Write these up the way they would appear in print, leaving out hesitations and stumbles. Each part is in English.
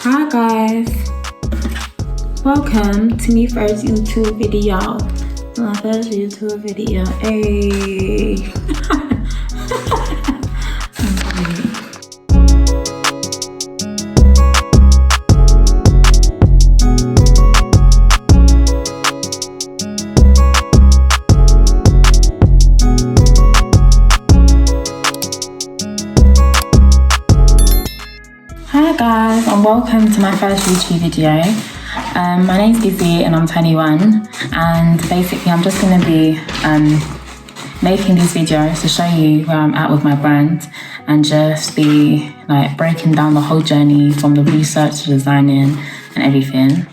Hi guys, welcome to my first YouTube video. My first YouTube video. Hey. Hi guys, and welcome to my first YouTube video. My name's Izzy and I'm 21, and basically I'm just going to be making these videos to show you where I'm at with my brand and just be like breaking down the whole journey from the research to designing and everything.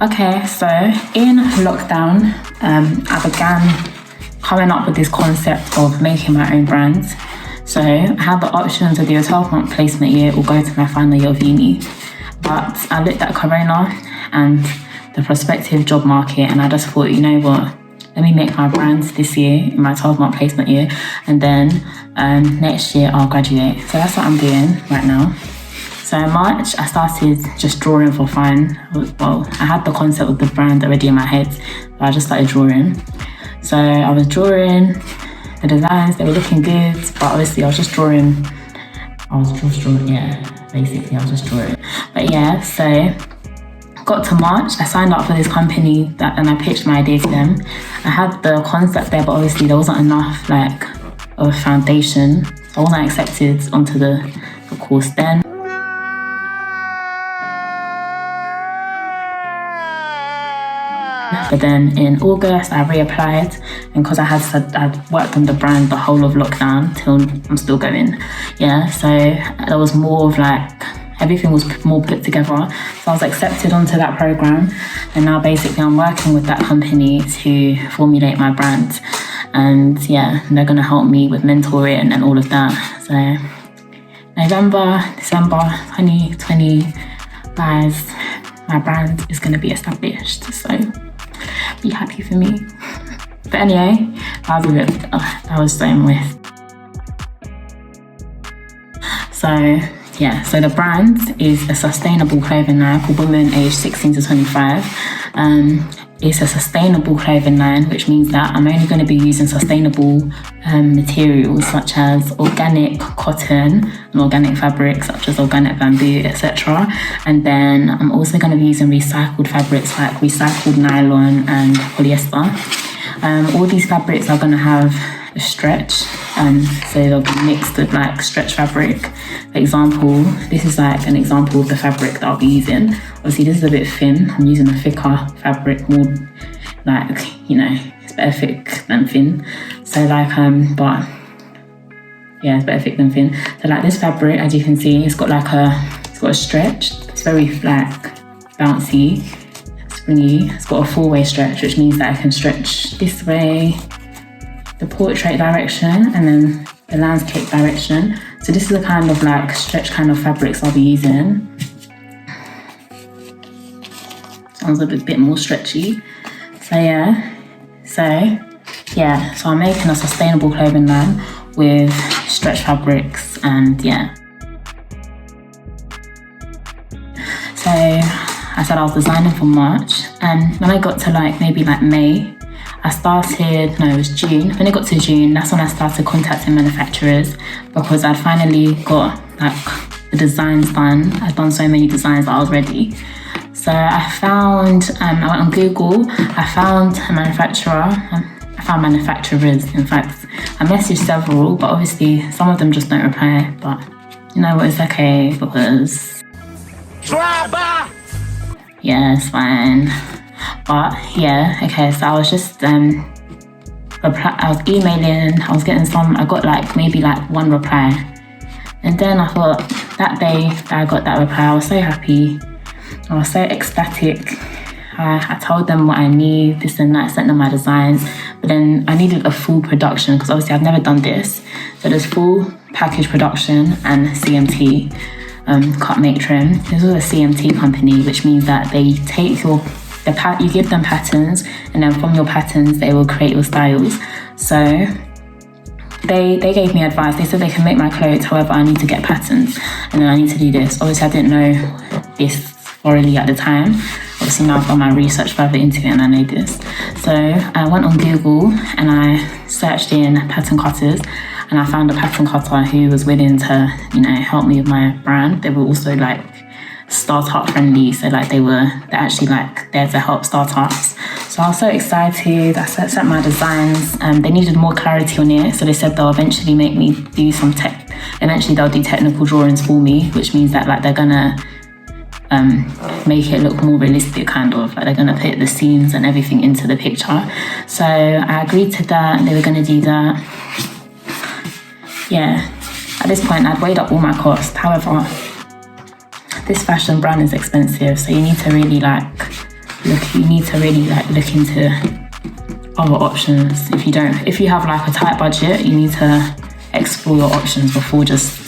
Okay, so in lockdown, I began coming up with this concept of making my own brand. So I had the option to do a 12-month placement year or go to my final year of uni. But I looked at Corona and the prospective job market, and I just thought, you know what, let me make my brand this year in my 12-month placement year, and then next year I'll graduate. So that's what I'm doing right now. So in March, I started just drawing for fun. Well, I had the concept of the brand already in my head, but I just started drawing. So I was drawing the designs, they were looking good, but obviously I was just drawing, basically I was just drawing. But yeah, so got to March, I signed up for this company and I pitched my idea to them. I had the concept there, but obviously there wasn't enough like of a foundation. I wasn't accepted onto the course then. But then in August, I reapplied, and because I'd worked on the brand the whole of lockdown till I'm still going. Yeah, so there was more of like, everything was more put together. So I was accepted onto that program, and now basically I'm working with that company to formulate my brand. And yeah, they're gonna help me with mentoring and all of that. So November, December 2020, guys, my brand is gonna be established. So be happy for me. But anyway, that was so with. So yeah, so the brand is a sustainable clothing line for women aged 16 to 25. It's a sustainable clothing line, which means that I'm only going to be using sustainable materials such as organic cotton and organic fabrics such as organic bamboo, etc. And then I'm also going to be using recycled fabrics like recycled nylon and polyester. All these fabrics are going to have a stretch, so they'll be mixed with like stretch fabric. For example, this is like an example of the fabric that I'll be using. Obviously this is a bit thin, I'm using a thicker fabric, more like, you know, it's better thick than thin. So like, but yeah, it's better thick than thin. So like this fabric, as you can see, it's got a stretch, it's very like bouncy, springy. It's got a four-way stretch, which means that I can stretch this way, the portrait direction, and then the landscape direction. So this is the kind of like stretch kind of fabrics I'll be using. Sounds a bit more stretchy. So I'm making a sustainable clothing line with stretch fabrics, and yeah. So I said I was designing for March, and when I got to like maybe like May, it was June. When it got to June, that's when I started contacting manufacturers, because I'd finally got like the designs done. I'd done so many designs that I was ready. So I found, I went on Google, I found a manufacturer, I found manufacturers, in fact. I messaged several, but obviously some of them just don't reply, but you know what, it's okay, because yeah, it's fine. But yeah, okay, so I was just, I was emailing, I got like maybe like one reply. And then I thought, that day that I got that reply, I was so happy. I was so ecstatic. I told them what I need, this and that, sent them my designs. But then I needed a full production, because obviously I've never done this. So there's full package production and CMT, cut, make, trim. This was a CMT company, which means that they take you give them patterns, and then from your patterns they will create your styles. So they gave me advice. They said they can make my clothes, however I need to get patterns and then I need to do this. Obviously I didn't know this thoroughly at the time. Obviously now I've done my research further into it and I know this. So I went on Google and I searched in pattern cutters and I found a pattern cutter who was willing to, help me with my brand. They were also like startup friendly, so like they're actually like there to help startups. So I was so excited. I sent my designs. They needed more clarity on it, so they said they'll eventually make me do eventually they'll do technical drawings for me, which means that like they're gonna make it look more realistic, kind of like they're gonna put the scenes and everything into the picture. So I agreed to that. They were gonna do that. Yeah, at this point I'd weighed up all my costs. However, this fashion brand is expensive, so you need to really look into other options. If you have like a tight budget, you need to explore your options before just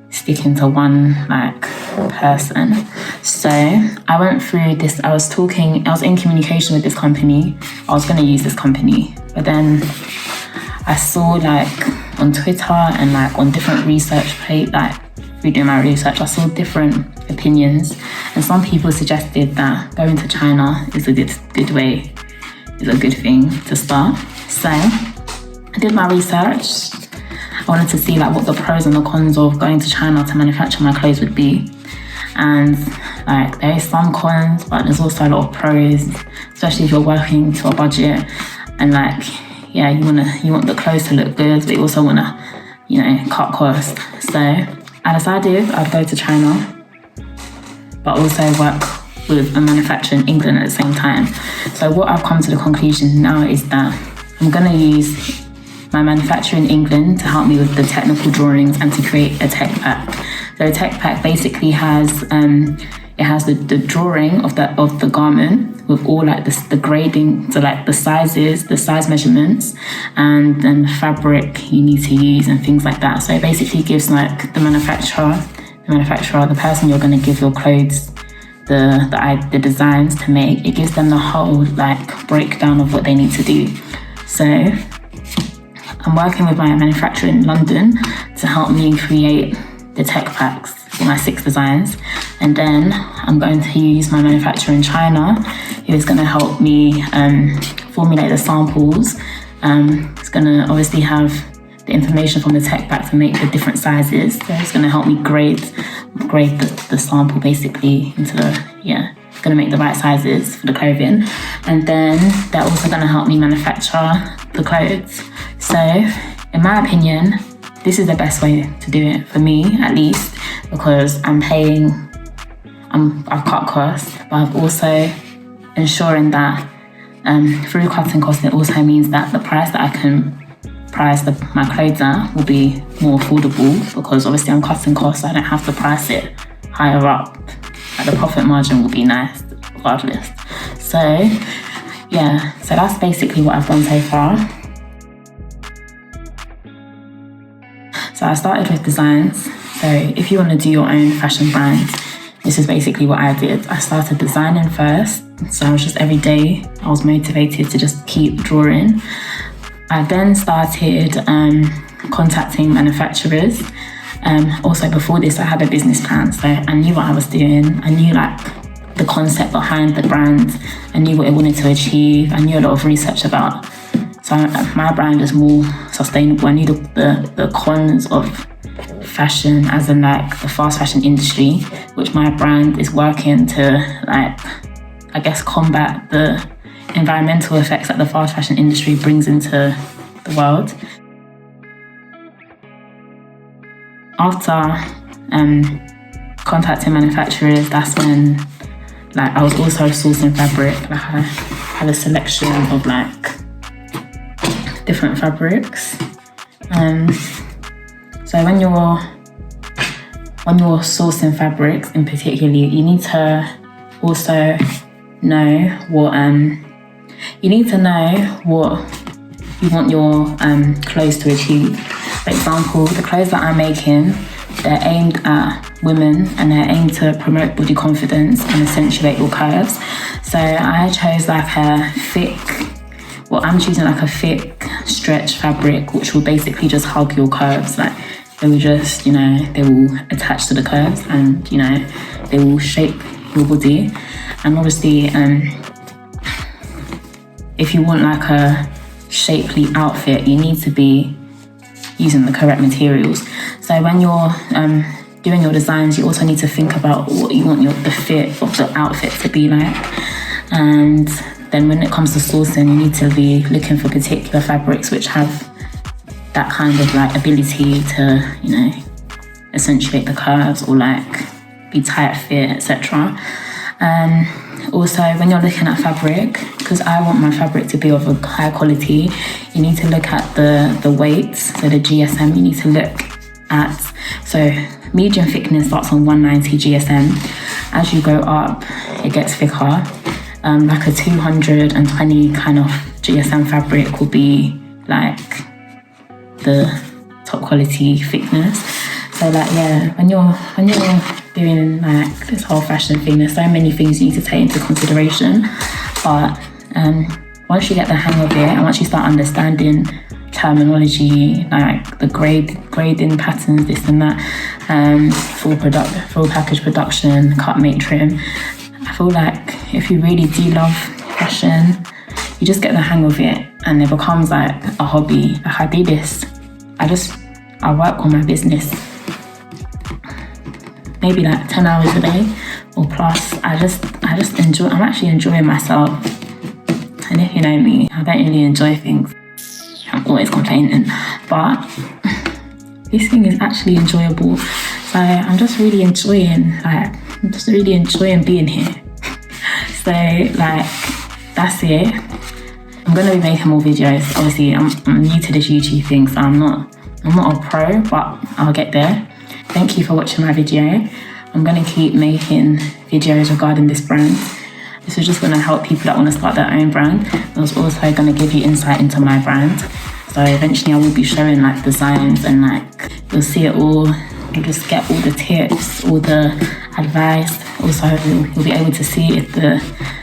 sticking to one like person. So I went through this. I was in communication with this company. I was going to use this company, but then I saw like on Twitter and like on different research pages, like through doing my research, I saw different opinions, and some people suggested that going to China is a good thing to start. So I did my research. I wanted to see like what the pros and the cons of going to China to manufacture my clothes would be. And like there is some cons, but there's also a lot of pros, especially if you're working to a budget and like, yeah, you want the clothes to look good, but you also want to, cut costs. So I decided I'd go to China, but also work with a manufacturer in England at the same time. So what I've come to the conclusion now is that I'm going to use my manufacturer in England to help me with the technical drawings and to create a tech pack. So a tech pack basically has the drawing of the garment with all like the grading, so like the size measurements, and then the fabric you need to use and things like that. So it basically gives like the manufacturer, the person you're going to give your clothes the designs to make, it gives them the whole like breakdown of what they need to do. So I'm working with my manufacturer in London to help me create the tech packs for my 6 designs, and then I'm going to use my manufacturer in China who is going to help me formulate the samples. It's going to obviously have the information from the tech pack to make the different sizes. So it's going to help me grade the sample basically into going to make the right sizes for the clothing. And then they're also going to help me manufacture the clothes. So in my opinion, this is the best way to do it, for me at least, because I've cut costs, but I've also ensuring that through cutting costs, it also means that the price that I can price my clothes at will be more affordable, because obviously I'm cutting costs, so I don't have to price it higher up. Like the profit margin will be nice regardless. So yeah, so that's basically what I've done so far. So I started with designs. So if you want to do your own fashion brand, this is basically what I did. I started designing first. So I was just every day, I was motivated to just keep drawing. I then started contacting manufacturers. Also before this, I had a business plan. So I knew what I was doing. I knew like the concept behind the brand. I knew what it wanted to achieve. I knew a lot of research about. So my brand is more sustainable. I knew the cons of fashion, as in like the fast fashion industry, which my brand is working to like, I guess, combat the environmental effects that the fast fashion industry brings into the world. After contacting manufacturers, that's when like I was also sourcing fabric. Like I had a selection of like different fabrics. So when you're sourcing fabrics in particular, you need to also know what you want your clothes to achieve. For example, the clothes that I'm making, they're aimed at women and they're aimed to promote body confidence and accentuate your curves. So I chose like a thick well, I'm choosing like a thick stretch fabric, which will basically just hug your curves. Like they will just, you know, they will attach to the curves, and you know, they will shape your body. And obviously, if you want like a shapely outfit, you need to be using the correct materials. So when you're doing your designs, you also need to think about what you want the fit of the outfit to be like. And then when it comes to sourcing, you need to be looking for particular fabrics which have that kind of like ability to, you know, accentuate the curves or like be tight fit, etc. Also, when you're looking at fabric, because I want my fabric to be of a high quality, you need to look at the weights, so the GSM you need to look at. So medium thickness starts on 190 GSM. As you go up, it gets thicker. Like a 220 kind of GSM fabric will be like the top quality thickness. So like, yeah, when you're doing like this whole fashion thing, there's so many things you need to take into consideration. But once you get the hang of it, and once you start understanding terminology, like the grading patterns, this and that, full package production, cut, make, trim, I feel like if you really do love fashion, you just get the hang of it, and it becomes like a hobby. Like I do this, I work on my business maybe like 10 hours a day or plus. I'm actually enjoying myself. And if you know me, I don't really enjoy things. I'm always complaining, but this thing is actually enjoyable. So I'm just really enjoying being here. So like, that's it. I'm gonna be making more videos. Obviously, I'm new to this YouTube thing, so I'm not a pro, but I'll get there. Thank you for watching my video. I'm gonna keep making videos regarding this brand. This is just gonna help people that want to start their own brand. I was also gonna give you insight into my brand. So eventually I will be showing like designs, and like you'll see it all. You'll just get all the tips, all the advice. Also, you'll be able to see if the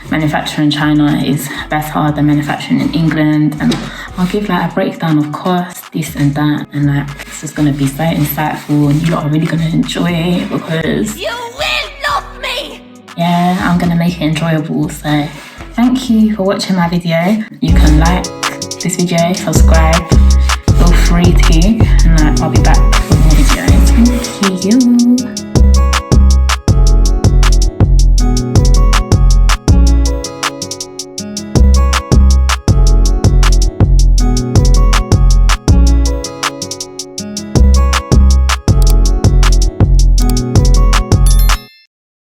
manufacturing in China is better than manufacturing in England. And I'll give like a breakdown of costs, this and that. And like, this is gonna be so insightful, and you lot are really gonna enjoy it because you will love me. Yeah, I'm gonna make it enjoyable. So thank you for watching my video. You can like this video, subscribe, feel free to, and like, I'll be back with more videos. Thank you.